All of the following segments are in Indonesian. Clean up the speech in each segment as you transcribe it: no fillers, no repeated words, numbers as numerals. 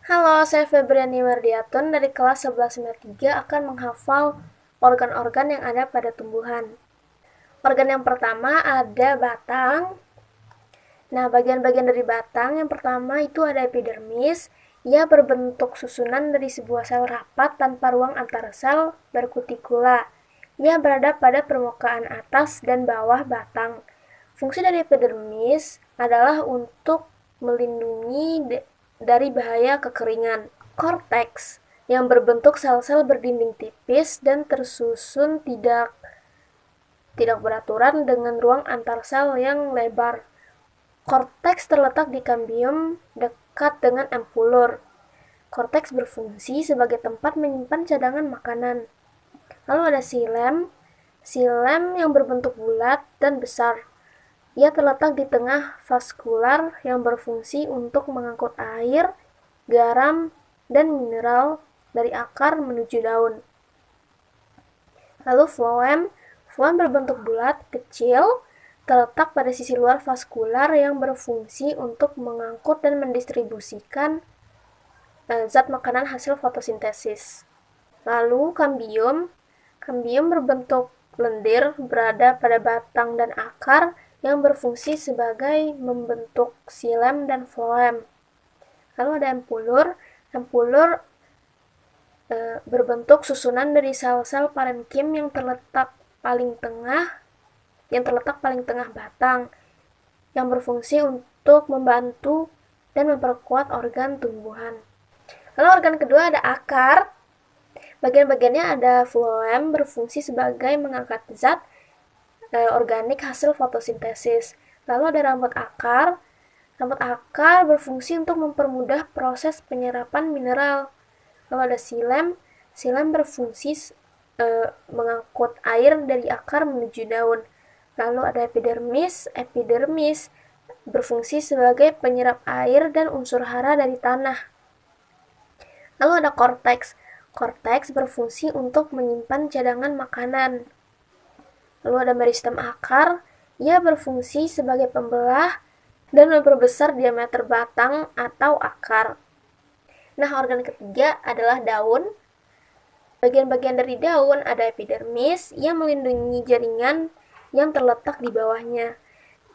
Halo, saya Febriani Mardiatun dari kelas 1193 akan menghafal organ-organ yang ada pada tumbuhan. Organ yang pertama ada batang. Nah, bagian-bagian dari batang yang pertama itu ada epidermis. Ia berbentuk susunan dari sebuah sel rapat tanpa ruang antar sel berkutikula. Ia berada pada permukaan atas dan bawah batang. Fungsi dari epidermis adalah untuk melindungi dari bahaya kekeringan. Korteks yang berbentuk sel-sel berdinding tipis dan tersusun tidak beraturan dengan ruang antar sel yang lebar. Korteks terletak di kambium dekat dengan empulur. Korteks berfungsi sebagai tempat menyimpan cadangan makanan. Lalu ada silem. Silem yang berbentuk bulat dan besar. Ia terletak di tengah vaskular yang berfungsi untuk mengangkut air, garam, dan mineral dari akar menuju daun. Lalu floem. Floem berbentuk bulat, kecil, terletak pada sisi luar vaskular yang berfungsi untuk mengangkut dan mendistribusikan zat makanan hasil fotosintesis. Lalu kambium. Kambium berbentuk lendir, berada pada batang dan akar yang berfungsi sebagai membentuk silem dan floem. Lalu ada empulur. Empulur berbentuk susunan dari sel-sel parenkim yang terletak paling tengah batang, yang berfungsi untuk membantu dan memperkuat organ tumbuhan. Lalu organ kedua ada akar. Bagian-bagiannya ada floem berfungsi sebagai mengangkat zat organik hasil fotosintesis. Lalu ada rambut akar. Rambut akar berfungsi untuk mempermudah proses penyerapan mineral. Lalu ada silem. Silem berfungsi mengangkut air dari akar menuju daun. Lalu ada epidermis. Epidermis berfungsi sebagai penyerap air dan unsur hara dari tanah. Lalu ada korteks. Korteks berfungsi untuk menyimpan cadangan makanan. Lalu ada meristem akar. Ia berfungsi sebagai pembelah dan memperbesar diameter batang atau akar. Nah, organ ketiga adalah daun. Bagian-bagian dari daun ada epidermis yang melindungi jaringan yang terletak di bawahnya.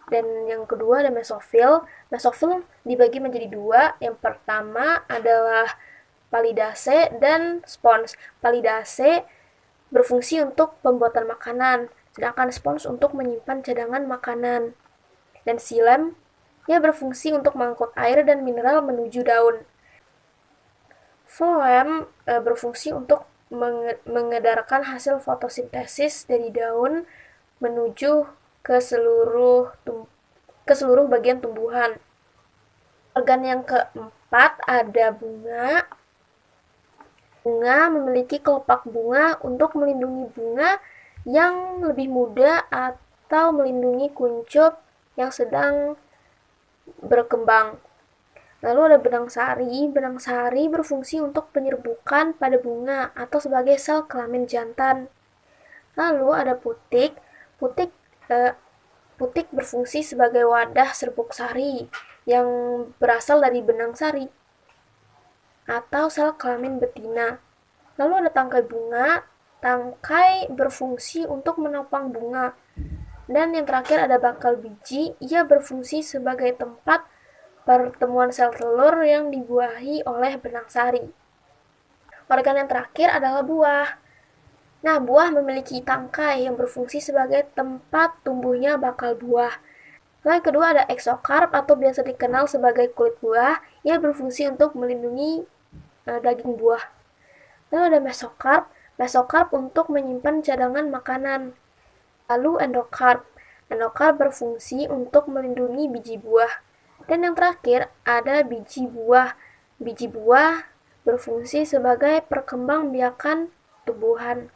Dan yang kedua ada mesofil. Mesofil dibagi menjadi dua. Yang pertama adalah palidase dan spons. Palidase berfungsi untuk pembuatan makanan, sedangkan spons untuk menyimpan cadangan makanan. Dan silem, ia berfungsi untuk mengangkut air dan mineral menuju daun. Floem berfungsi untuk mengedarkan hasil fotosintesis dari daun menuju ke seluruh bagian tumbuhan. Organ yang keempat ada bunga. Bunga memiliki kelopak bunga untuk melindungi bunga yang lebih muda atau melindungi kuncup yang sedang berkembang. Lalu ada benang sari. Benang sari berfungsi untuk penyerbukan pada bunga atau sebagai sel kelamin jantan. Lalu ada putik. Putik berfungsi sebagai wadah serbuk sari yang berasal dari benang sari atau sel kelamin betina. Lalu ada tangkai bunga. Tangkai berfungsi untuk menopang bunga. Dan yang terakhir ada bakal biji. Ia berfungsi sebagai tempat pertemuan sel telur yang dibuahi oleh benang sari. Organ yang terakhir adalah buah. Nah, buah memiliki tangkai yang berfungsi sebagai tempat tumbuhnya bakal buah. Lalu yang kedua ada eksokarp atau biasa dikenal sebagai kulit buah. Ia berfungsi untuk melindungi daging buah. Lalu ada mesokarp. Mesokarp untuk menyimpan cadangan makanan. Lalu endokarp. Endokarp berfungsi untuk melindungi biji buah. Dan yang terakhir ada biji buah. Biji buah berfungsi sebagai perkembangbiakan tumbuhan.